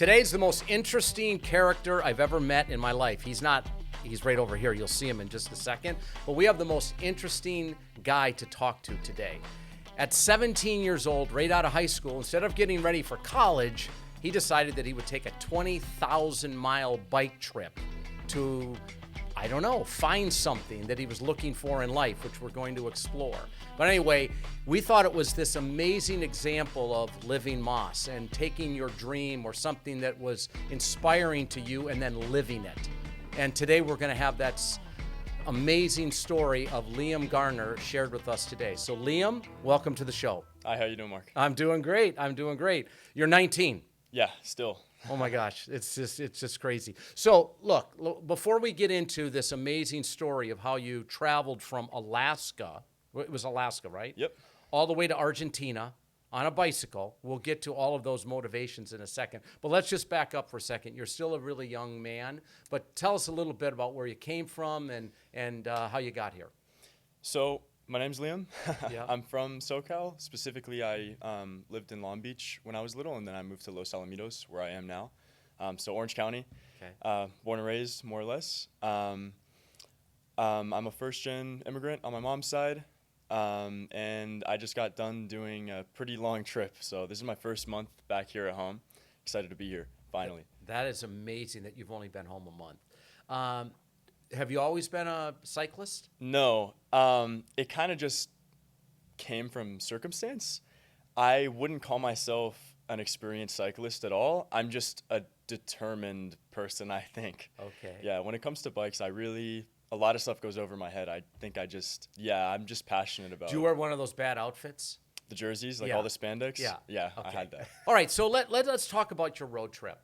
Today's the most interesting character I've ever met in my life. He's right over here. You'll see him in just a second. But we have the most interesting guy to talk to today. At 17 years old, right out of high school, instead of getting ready for college, he decided that he would take a 20,000-mile bike trip to, find something that he was looking for in life, which we're going to explore. But anyway, we thought it was this amazing example of living moss and taking your dream or something that was inspiring to you and then living it. And today we're going to have that amazing story of Liam Garner shared with us today. So Liam, welcome to the show. Hi, how you doing, Mark? I'm doing great. You're 19. Yeah, still. Oh my gosh, it's just crazy. So look, before we get into this amazing story of how you traveled from Alaska, it was Alaska, right? Yep. All the way to Argentina on a bicycle. We'll get to all of those motivations in a second. But let's just back up for a second. You're still a really young man, but tell us a little bit about where you came from and how you got here. So my name's Liam. Yeah. I'm from SoCal. Specifically, I lived in Long Beach when I was little, and then I moved to Los Alamitos, where I am now. So Orange County. Okay. Born and raised, more or less. I'm a first-gen immigrant on my mom's side, and I just got done doing a pretty long trip. So this is my first month back here at home. Excited to be here, finally. That is amazing that you've only been home a month. Have you always been a cyclist? No, it kind of just came from circumstance. I wouldn't call myself an experienced cyclist at all. I'm just a determined person, I think. Okay. Yeah, when it comes to bikes, a lot of stuff goes over my head. I'm just passionate about Do you wear one of those bad outfits? the jerseys, like Yeah. all the spandex. Yeah. Yeah, Okay. I had that. All right, so let's talk about your road trip.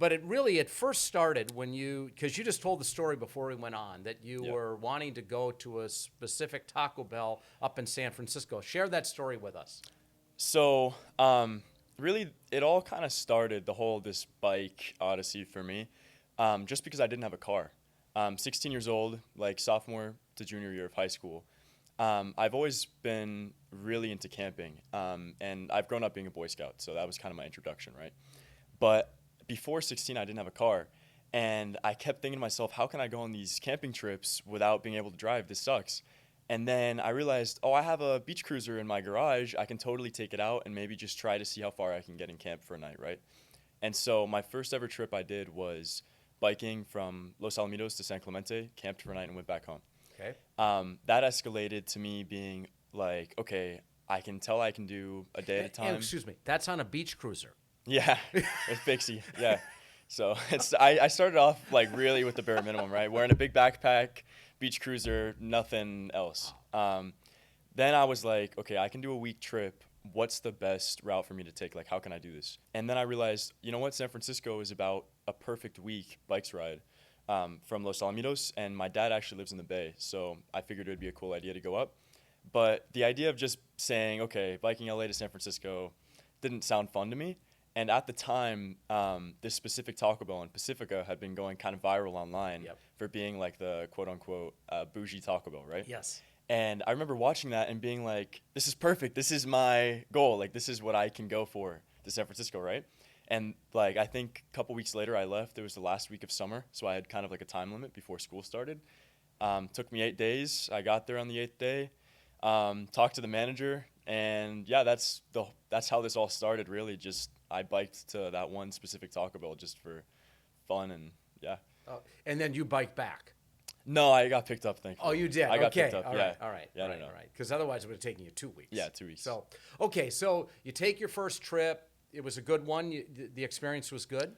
But it first started when because you just told the story before we went on, that you Yep. were wanting to go to a specific Taco Bell up in San Francisco. Share that story with us. So, really, it all kind of started, this bike odyssey for me, just because I didn't have a car. 16 years old, like sophomore to junior year of high school. I've always been really into camping, and I've grown up being a Boy Scout, so that was kind of my introduction, right? But before 16, I didn't have a car, and I kept thinking to myself, how can I go on these camping trips without being able to drive? This sucks. And then I realized, I have a beach cruiser in my garage. I can totally take it out and maybe just try to see how far I can get in camp for a night, right? And so my first ever trip I did was biking from Los Alamitos to San Clemente, camped for a night, and went back home. Okay. That escalated to me being like, okay, I can tell I can do a day at a time. And excuse me, that's on a beach cruiser. Yeah, it's Bixie, yeah. So I started off like really with the bare minimum, right? Wearing a big backpack, beach cruiser, nothing else. Then I was like, okay, I can do a week trip. What's the best route for me to take? Like, how can I do this? And then I realized, you know what? San Francisco is about a perfect week bikes ride from Los Alamitos, and my dad actually lives in the Bay, so I figured it would be a cool idea to go up. But the idea of just saying, okay, biking LA to San Francisco didn't sound fun to me. And at the time, this specific Taco Bell in Pacifica had been going kind of viral online for being like the quote-unquote bougie Taco Bell, right? Yes. And I remember watching that and being like, this is perfect. This is my goal. Like, this is what I can go for to San Francisco, right? And, like, I think a couple weeks later I left. It was the last week of summer, so I had kind of like a time limit before school started. Took me 8 days. I got there on the 8th day, talked to the manager, and, yeah, that's how this all started, really. Just I biked to that one specific Taco Bell just for fun, and, yeah. And then you bike back. No, I got picked up, thankfully. Oh, you did? I got picked up, All yeah. right. Yeah, all no. right. Because otherwise it would have taken you 2 weeks. Yeah, 2 weeks. So, okay, so you take your first trip. It was a good one. The experience was good.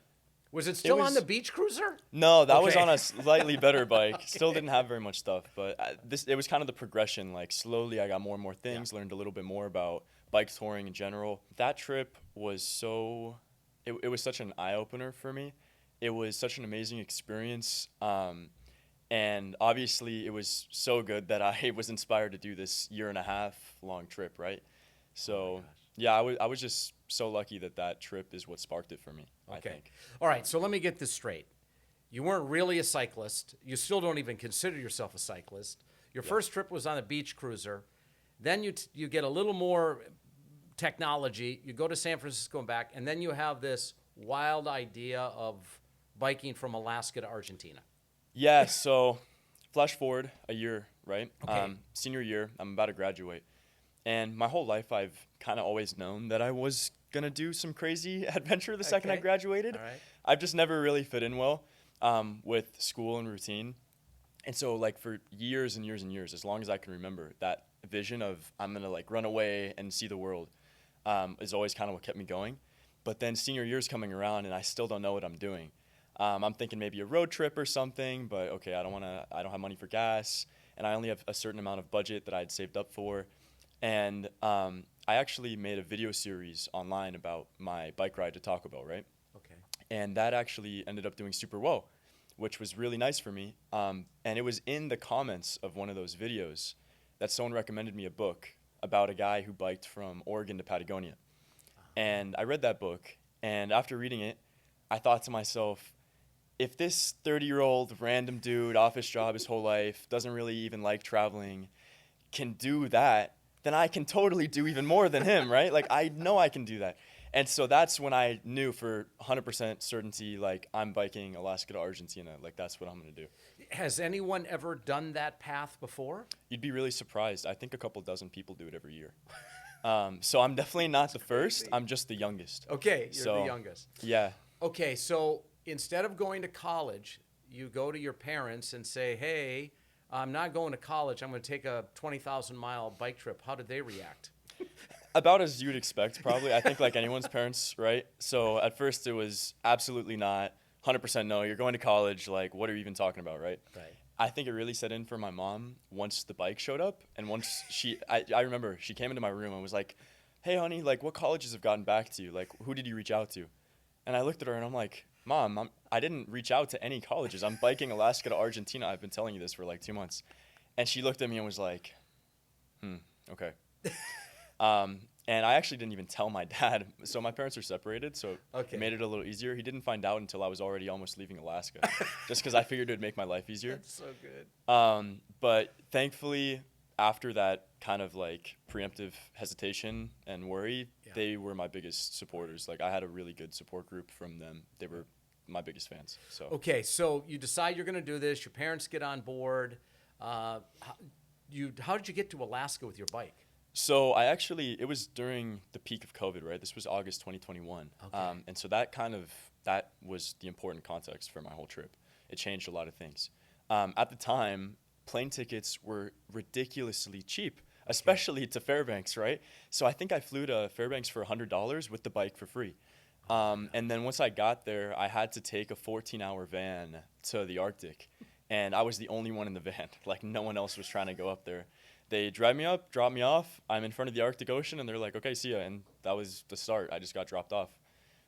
Was it still on the beach cruiser? No, that was Okay. on a slightly better bike. Okay. Still didn't have very much stuff, but it was kind of the progression. Like, slowly I got more and more things, learned a little bit more about bike touring in general. That trip was it was such an eye-opener for me. It was such an amazing experience. And obviously it was so good that I was inspired to do this 1.5 year long trip, right? So, yeah, I was just so lucky that trip is what sparked it for me, I think. All right, so let me get this straight. You weren't really a cyclist. You still don't even consider yourself a cyclist. Your first trip was on a beach cruiser. Then you get a little more technology. You go to San Francisco and back, and then you have this wild idea of biking from Alaska to Argentina? Yeah, so flash forward a year, right? Okay. Senior year, I'm about to graduate. And my whole life, I've kind of always known that I was going to do some crazy adventure the second I Okay. graduated. All right. I've just never really fit in well with school and routine. And so, like, for years and years and years, as long as I can remember, that vision of I'm going to, like, run away and see the world is always kind of what kept me going. But then senior year's coming around, and I still don't know what I'm doing. I'm thinking maybe a road trip or something, but okay, I don't have money for gas, and I only have a certain amount of budget that I had saved up for. And I actually made a video series online about my bike ride to Taco Bell, right? Okay. And that actually ended up doing super well, which was really nice for me. And it was in the comments of one of those videos that someone recommended me a book about a guy who biked from Oregon to Patagonia. And I read that book, and after reading it, I thought to myself, if this 30-year-old random dude off his job his whole life, doesn't really even like traveling, can do that, then I can totally do even more than him, right? Like, I know I can do that. And so that's when I knew for 100% certainty, like, I'm biking Alaska to Argentina. Like, that's what I'm going to do. Has anyone ever done that path before? You'd be really surprised. I think a couple dozen people do it every year. So I'm definitely not the first. I'm just the youngest. Okay, you're So, the youngest. Yeah. Okay, so instead of going to college, you go to your parents and say, hey, I'm not going to college. I'm going to take a 20,000-mile bike trip. How did they react? About as you'd expect, probably. I think like anyone's parents, right? So at first it was absolutely not, 100% no, you're going to college. Like, what are you even talking about, right? Right. I think it really set in for my mom once the bike showed up. And once I remember she came into my room and was like, hey, honey, like, what colleges have gotten back to you? Like, who did you reach out to? And I looked at her and I'm like, Mom, I didn't reach out to any colleges. I'm biking Alaska to Argentina. I've been telling you this for like 2 months. And she looked at me and was like, okay. And I actually didn't even tell my dad. So my parents are separated, so Okay. it made it a little easier. He didn't find out until I was already almost leaving Alaska, just because I figured it would make my life easier. That's so good. But thankfully, after that kind of like preemptive hesitation and worry, Yeah. they were my biggest supporters. Like, I had a really good support group from them. They were my biggest fans. So Okay, so you decide you're going to do this. Your parents get on board. How did you get to Alaska with your bike? So it was during the peak of COVID, right? This was August 2021. Okay. And so that was the important context for my whole trip. It changed a lot of things. At the time, plane tickets were ridiculously cheap, especially to Fairbanks, right? So I think I flew to Fairbanks for $100 with the bike for free. And then once I got there, I had to take a 14-hour van to the Arctic. And I was the only one in the van. Like, no one else was trying to go up there. They drive me up, drop me off. I'm in front of the Arctic Ocean, and they're like, okay, see ya. And that was the start. I just got dropped off.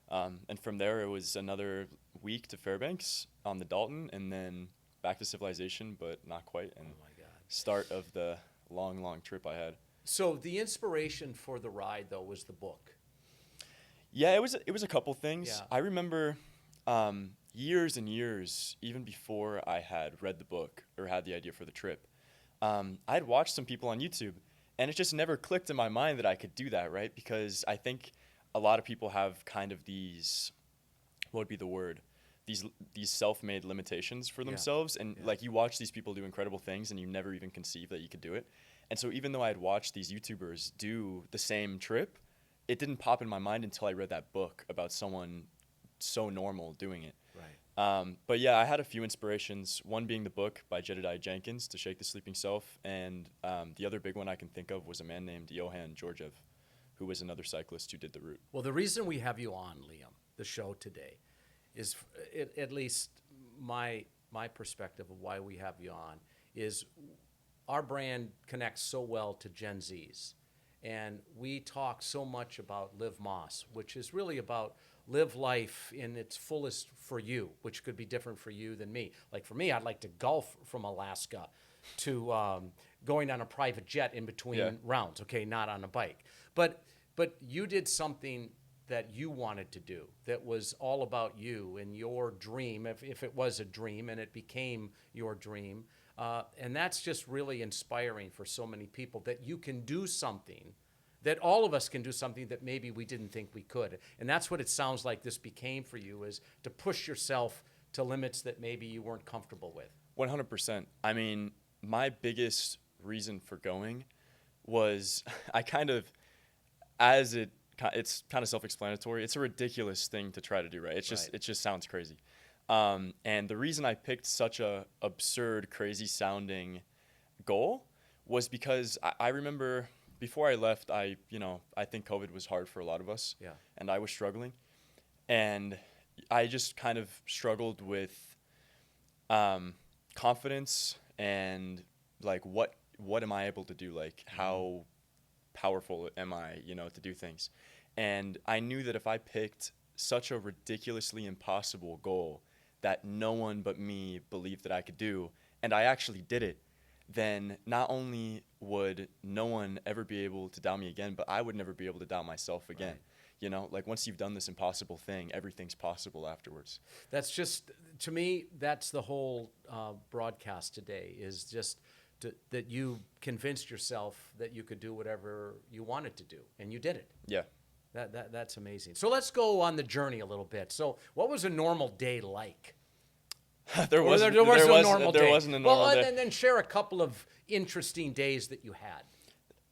And from there, it was another week to Fairbanks on the Dalton, and then back to civilization, but not quite. And Oh, my God. start of the long, long trip I had. So the inspiration for the ride, though, was the book. Yeah, it was a couple things. Yeah. I remember years and years, even before I had read the book or had the idea for the trip, I had watched some people on YouTube, and it just never clicked in my mind that I could do that, right? Because I think a lot of people have kind of these, what would be the word? These self-made limitations for themselves, and like, you watch these people do incredible things, and you never even conceive that you could do it. And so even though I had watched these YouTubers do the same trip, it didn't pop in my mind until I read that book about someone so normal doing it. Right. But yeah, I had a few inspirations, one being the book by Jedediah Jenkins, To Shake the Sleeping Self, and the other big one I can think of was a man named Johan Georgiev, who was another cyclist who did the route. Well, the reason we have you on, Liam, the show today, is at least my perspective of why we have you on is our brand connects so well to Gen Zs. And we talk so much about Live Moss, which is really about live life in its fullest for you, which could be different for you than me. Like, for me, I'd like to golf from Alaska to going on a private jet in between rounds, okay, not on a bike. But you did something that you wanted to do that was all about you and your dream, if it was a dream and it became your dream. And that's just really inspiring for so many people, that you can do something that all of us can do something that maybe we didn't think we could. And that's what it sounds like this became for you, is to push yourself to limits that maybe you weren't comfortable with. 100%. I mean, my biggest reason for going was I kind of, it's kind of self-explanatory. It's a ridiculous thing to try to do, right? It just sounds crazy. And the reason I picked such a absurd, crazy sounding goal was because I remember before I left, I think COVID was hard for a lot of us. Yeah. And I was struggling. And I just kind of struggled with confidence and like what am I able to do? Like how powerful am I, to do things? And I knew that if I picked such a ridiculously impossible goal that no one but me believed that I could do, and I actually did it, then not only would no one ever be able to doubt me again, but I would never be able to doubt myself again. Right. Like once you've done this impossible thing, everything's possible afterwards. That's just, to me, that's the whole broadcast today, is just that you convinced yourself that you could do whatever you wanted to do, and you did it. Yeah. That's amazing. So let's go on the journey a little bit. So what was a normal day like? There wasn't a normal day. And then share a couple of interesting days that you had.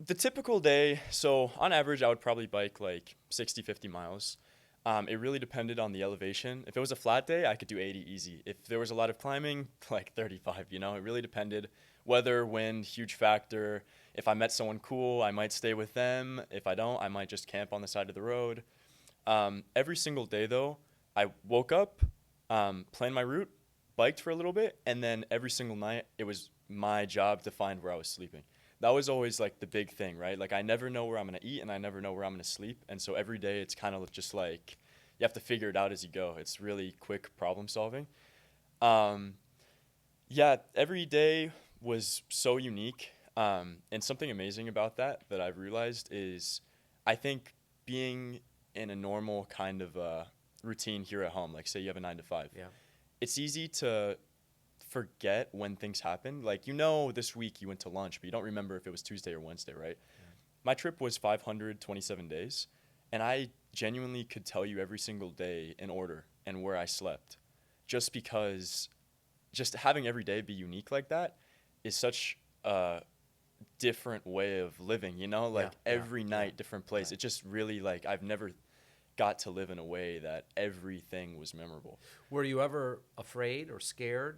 The typical day, so on average, I would probably bike like 60, 50 miles. It really depended on the elevation. If it was a flat day, I could do 80 easy. If there was a lot of climbing, like 35, it really depended. Weather, wind, huge factor. If I met someone cool, I might stay with them. If I don't, I might just camp on the side of the road. Every single day, though, I woke up, planned my route, biked for a little bit, and then every single night, it was my job to find where I was sleeping. That was always like the big thing, right? Like I never know where I'm going to eat, and I never know where I'm going to sleep. And so every day, it's kind of just like you have to figure it out as you go. It's really quick problem solving. Every day was so unique. And something amazing about that I've realized is I think being in a normal kind of routine here at home, like say you have a 9 to 5, it's easy to forget when things happen. Like, this week you went to lunch, but you don't remember if it was Tuesday or Wednesday, right? Yeah. My trip was 527 days, and I genuinely could tell you every single day in order and where I slept, just because just having every day be unique like that is such a different way of living, every night, different place. Right. It just really I've never got to live in a way that everything was memorable. Were you ever afraid or scared?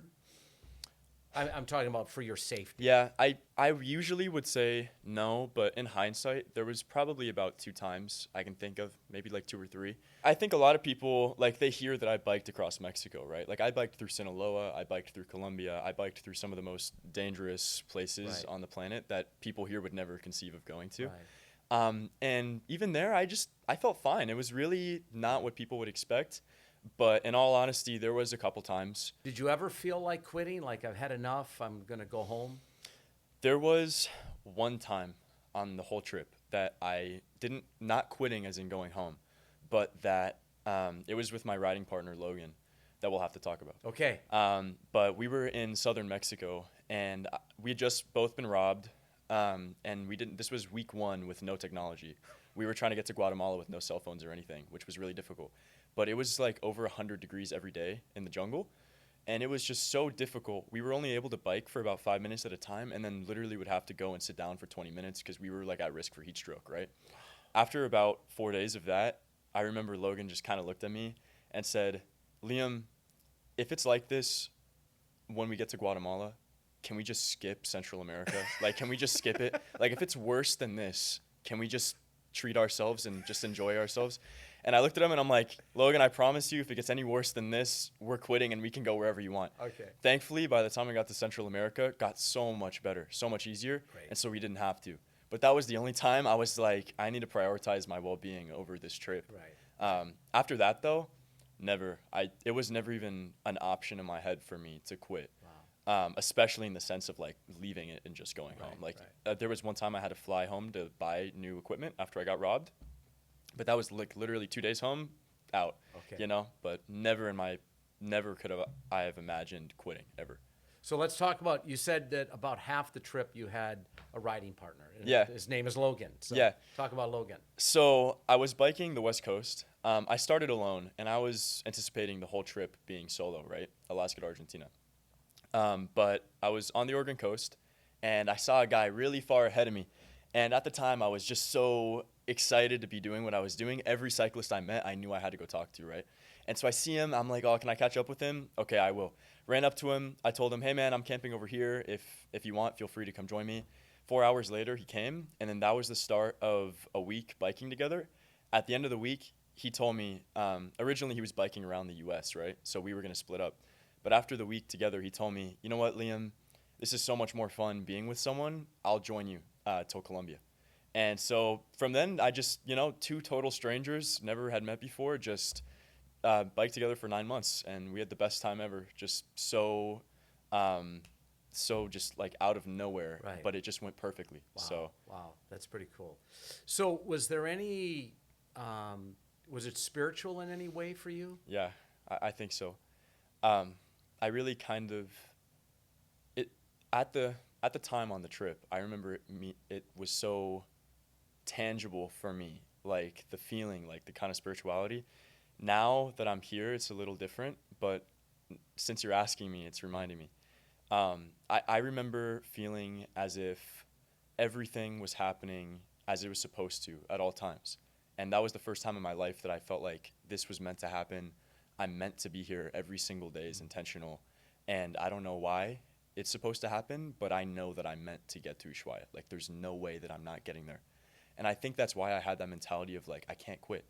I'm talking about for your safety. Yeah, I usually would say no, but in hindsight, there was probably about 2 times I can think of, maybe 2 or 3. I think a lot of people, they hear that I biked across Mexico, right? I biked through Sinaloa, I biked through Colombia, I biked through some of the most dangerous places on the planet that people here would never conceive of going to. Right. And even there, I felt fine. It was really not what people would expect. But in all honesty, there was a couple times. Did you ever feel like quitting? Like, I've had enough, I'm going to go home? There was one time on the whole trip that I not quitting as in going home, but that it was with my riding partner, Logan, that we'll have to talk about. Okay. But we were in southern Mexico, and we had just both been robbed, and this was week 1 with no technology. We were trying to get to Guatemala with no cell phones or anything, which was really difficult. But it was over 100 degrees every day in the jungle. And it was just so difficult. We were only able to bike for about 5 minutes at a time, and then literally would have to go and sit down for 20 minutes because we were at risk for heat stroke, right? After about 4 days of that, I remember Logan just kind of looked at me and said, Liam, if it's like this when we get to Guatemala, can we just skip Central America? Can we just skip it? If it's worse than this, can we just treat ourselves and just enjoy ourselves? And I looked at him and I'm like, Logan, I promise you, if it gets any worse than this, we're quitting and we can go wherever you want. Okay. Thankfully, by the time I got to Central America, it got so much better, so much easier. Great. And so we didn't have to. But that was the only time I was like, I need to prioritize my well-being over this trip. Right. After that, though, never. It was never even an option in my head for me to quit. Wow. Especially in the sense of leaving it and just going home. There was one time I had to fly home to buy new equipment after I got robbed. But that was literally 2 days home, out. Okay. But never could I have imagined quitting ever. So let's talk about, you said that about half the trip you had a riding partner. Yeah. His name is Logan. So Yeah. talk about Logan. So I was biking the West Coast. I started alone, and I was anticipating the whole trip being solo, right? Alaska to Argentina. But I was on the Oregon coast, and I saw a guy really far ahead of me. And at the time, I was just so excited to be doing what I was doing. Every cyclist I met, I knew I had to go talk to, right? And so I see him. I'm like, oh, can I catch up with him? Okay, I will. Ran up to him. I told him, hey, man, I'm camping over here. If you want, feel free to come join me. 4 hours later, he came, and then that was the start of a week biking together. At the end of the week, he told me, originally he was biking around the U.S., right? So we were going to split up. But after the week together, he told me, you know what, Liam, this is so much more fun being with someone. I'll join you till Colombia. And so from then, I just, two total strangers, never had met before, just biked together for 9 months. And we had the best time ever. Just so just like out of nowhere. Right. But it just went perfectly. Wow. Wow. That's pretty cool. So was there any, was it spiritual in any way for you? Yeah, I think so. I really kind of, at the time on the trip, I remember it was so tangible for me, like the feeling, like the kind of spirituality. Now that I'm here, it's a little different, but since you're asking me, it's reminding me. I remember feeling as if everything was happening as it was supposed to at all times. And that was the first time in my life that I felt like this was meant to happen. I'm meant to be here. Every single day is intentional. And I don't know why it's supposed to happen, but I know that I'm meant to get to Ushuaia. Like, there's no way that I'm not getting there. And I think that's why I had that mentality of, like, I can't quit.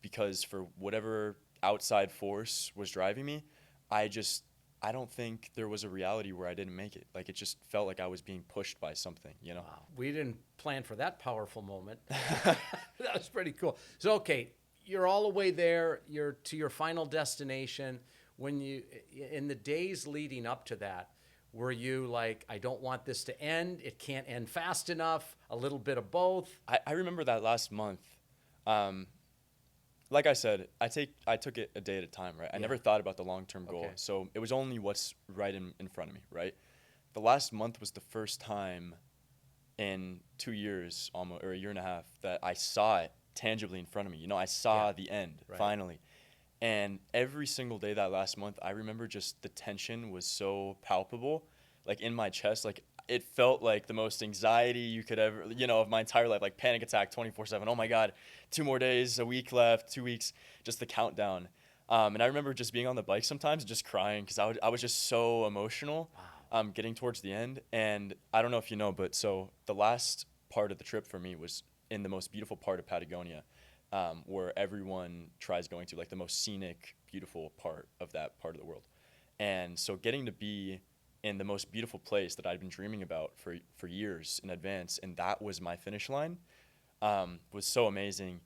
Because for whatever outside force was driving me, I don't think there was a reality where I didn't make it. Like, it just felt like I was being pushed by something, Wow. We didn't plan for that powerful moment. That was pretty cool. So, okay, you're all the way there. You're to your final destination. In the days leading up to that, were you like, I don't want this to end. It can't end fast enough. A little bit of both. I remember that last month. Like I said, I took it a day at a time, right? I never thought about the long-term goal. Okay. So it was only what's right in front of me, right? The last month was the first time in 2 years, almost, or a year and a half, that I saw it tangibly in front of me. I saw the end, finally. And every single day that last month, I remember just the tension was so palpable, like in my chest. Like, it felt like the most anxiety you could ever, of my entire life, like panic attack 24/7. Oh my God, 2 more days, a week left, 2 weeks, just the countdown. And I remember just being on the bike sometimes and just crying because I was just so emotional. Wow. Getting towards the end. And I don't know if you know, but so the last part of the trip for me was in the most beautiful part of Patagonia. Where everyone tries going to, like the most scenic, beautiful part of that part of the world. And so getting to be in the most beautiful place that I'd been dreaming about for years in advance, and that was my finish line, was so amazing.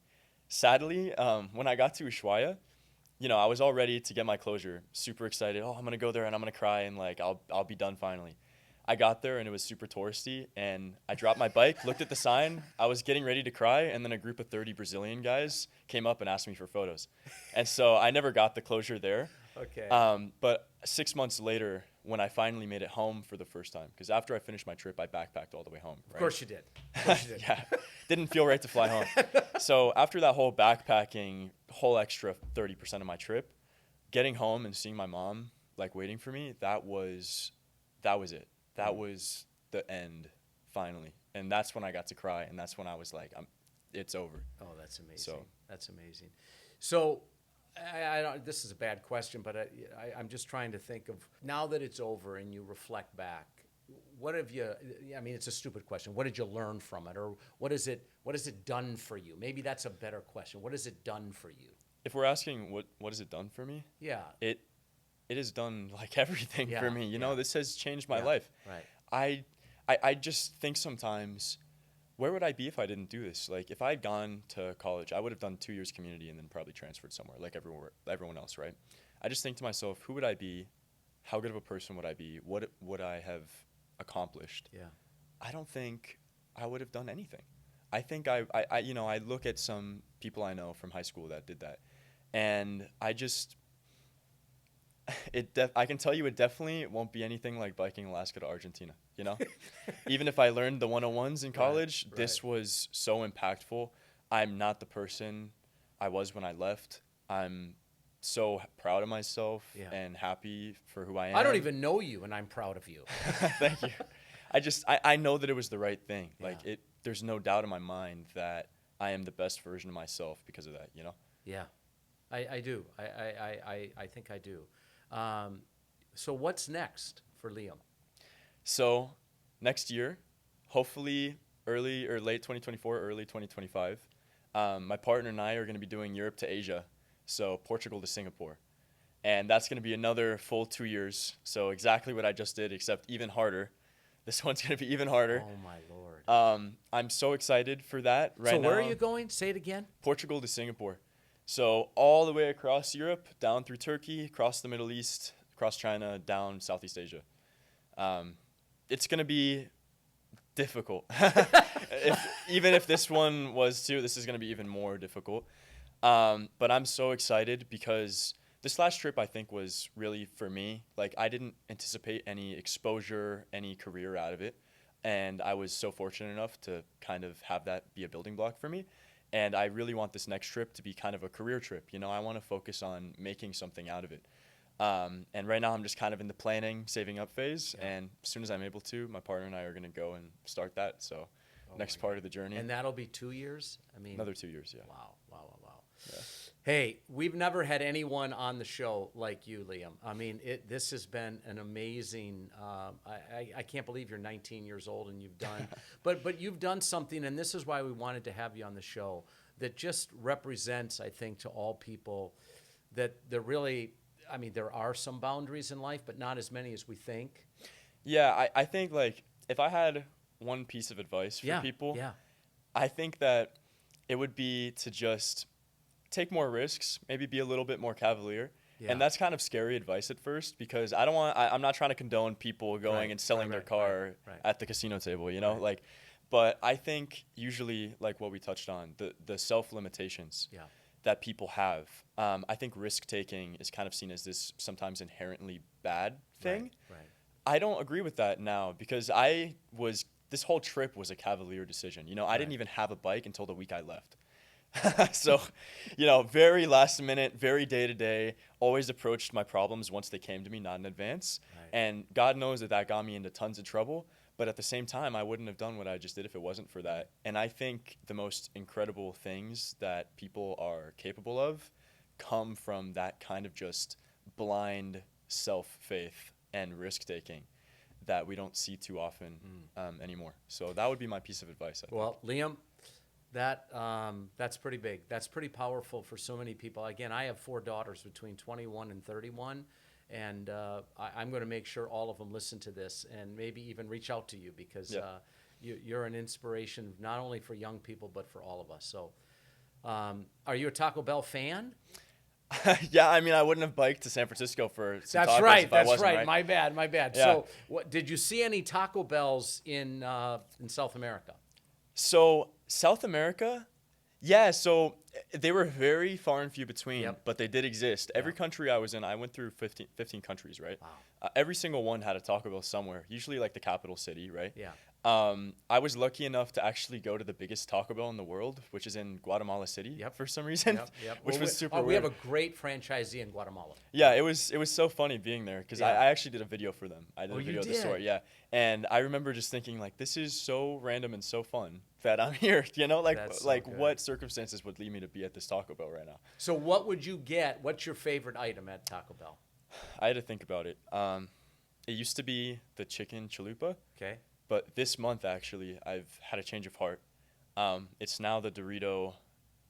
Sadly, when I got to Ushuaia, I was all ready to get my closure, super excited. Oh, I'm going to go there and I'm going to cry and like I'll be done finally. I got there and it was super touristy, and I dropped my bike, looked at the sign, I was getting ready to cry, and then a group of 30 Brazilian guys came up and asked me for photos. And so I never got the closure there. Okay. But 6 months later, when I finally made it home for the first time, because after I finished my trip, I backpacked all the way home. Right? Of course you did. Of course you did. Yeah, didn't feel right to fly home. So after that whole backpacking, whole extra 30% of my trip, getting home and seeing my mom like waiting for me, that was it. That was the end, finally. And that's when I got to cry, and that's when I was like, it's over. Oh, that's amazing. So. That's amazing. So, I don't, this is a bad question, but I'm just trying to think of, now that it's over and you reflect back, what have you, I mean, it's a stupid question. What did you learn from it? Or what has it done for you? Maybe that's a better question. What has it done for you? If we're asking what has it done for me? Yeah. It has done like everything for me. This has changed my life. Right. I just think sometimes, where would I be if I didn't do this? Like, if I had gone to college, I would have done 2 years community and then probably transferred somewhere like everyone else, right? I just think to myself, who would I be? How good of a person would I be? What would I have accomplished? Yeah. I don't think I would have done anything. I think I look at some people I know from high school that did that, and I can tell you it definitely won't be anything like biking Alaska to Argentina, you know? Even if I learned the 101s in college, this was so impactful. I'm not the person I was when I left. I'm so proud of myself and happy for who I am. I don't even know you, and I'm proud of you. Thank you. I know that it was the right thing. Like there's no doubt in my mind that I am the best version of myself because of that, you know? Yeah, I do. I think I do. So what's next for Liam? So next year, hopefully early or late 2024, early 2025, my partner and I are going to be doing Europe to Asia, so Portugal to Singapore. And that's going to be another full 2 years. So exactly what I just did, except even harder. This one's going to be even harder. Oh, my Lord. I'm so excited for that right now. So where are you going? Say it again. Portugal to Singapore. So all the way across Europe, down through Turkey, across the Middle East, across China, down Southeast Asia. It's going to be difficult. Even if this one was too, this is going to be even more difficult. But I'm so excited because this last trip, I think, was really for me. Like, I didn't anticipate any exposure, any career out of it. And I was so fortunate enough to kind of have that be a building block for me. And I really want this next trip to be kind of a career trip. You know, I want to focus on making something out of it. And right now I'm just kind of in the planning, saving up phase. Yeah. And as soon as I'm able to, my partner and I are going to go and start that. So next part of the journey. And that'll be 2 years? I mean, another 2 years, yeah. Wow. Yeah. Hey, we've never had anyone on the show like you, Liam. I mean, this has been an amazing. I can't believe you're 19 years old and you've done, but you've done something, and this is why we wanted to have you on the show. That just represents, I think, to all people that there really. I mean, there are some boundaries in life, but not as many as we think. Yeah, I think like if I had one piece of advice for people, I think that it would be to just take more risks, maybe be a little bit more cavalier. Yeah. And that's kind of scary advice at first because I'm not trying to condone people going and selling their car at the casino table, you know, but I think usually like what we touched on, the self-limitations that people have. I think risk taking is kind of seen as this sometimes inherently bad thing. Right. I don't agree with that now because this whole trip was a cavalier decision. You know, I didn't even have a bike until the week I left. So, you know, very last minute, very day to day, always approached my problems once they came to me, not in advance. Right. And God knows that got me into tons of trouble. But at the same time, I wouldn't have done what I just did if it wasn't for that. And I think the most incredible things that people are capable of come from that kind of just blind self-faith and risk-taking that we don't see too often anymore. So that would be my piece of advice, I think. Well, Liam, that's pretty big. That's pretty powerful for so many people. Again, I have 4 daughters between 21 and 31. And I'm going to make sure all of them listen to this and maybe even reach out to you because you're an inspiration not only for young people but for all of us. So are you a Taco Bell fan? Yeah, I mean, I wouldn't have biked to San Francisco for some That's tacos right. if I That's wasn't, right. My bad. Yeah. So did you see any Taco Bells in South America? So South America, yeah, so they were very far and few between, but they did exist. Every country I was in, I went through 15 countries, right? Wow. Every single one had a Taco Bell somewhere, usually like the capital city, right? Yeah. I was lucky enough to actually go to the biggest Taco Bell in the world, which is in Guatemala City for some reason, which was super weird. We have a great franchisee in Guatemala. Yeah, it was so funny being there because I actually did a video for them. I did a video of the store, and I remember just thinking like, this is so random and so fun that I'm here, you know, what circumstances would lead me to be at this Taco Bell right now. So what would you get? What's your favorite item at Taco Bell? I had to think about it. It used to be the chicken chalupa. Okay. But this month, actually, I've had a change of heart. It's now the Dorito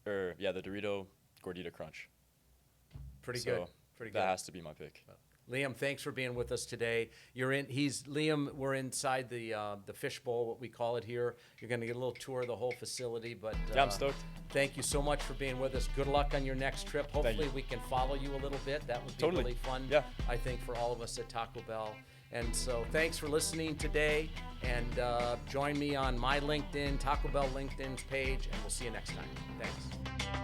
Gordita Crunch. Pretty good. That has to be my pick. Liam, thanks for being with us today. Liam. We're inside the fishbowl, what we call it here. You're going to get a little tour of the whole facility, but I'm stoked. Thank you so much for being with us. Good luck on your next trip. Hopefully, we can follow you a little bit. That would be really fun. Yeah. I think for all of us at Taco Bell. And so, thanks for listening today. And join me on my LinkedIn, Taco Bell LinkedIn's page, and we'll see you next time. Thanks.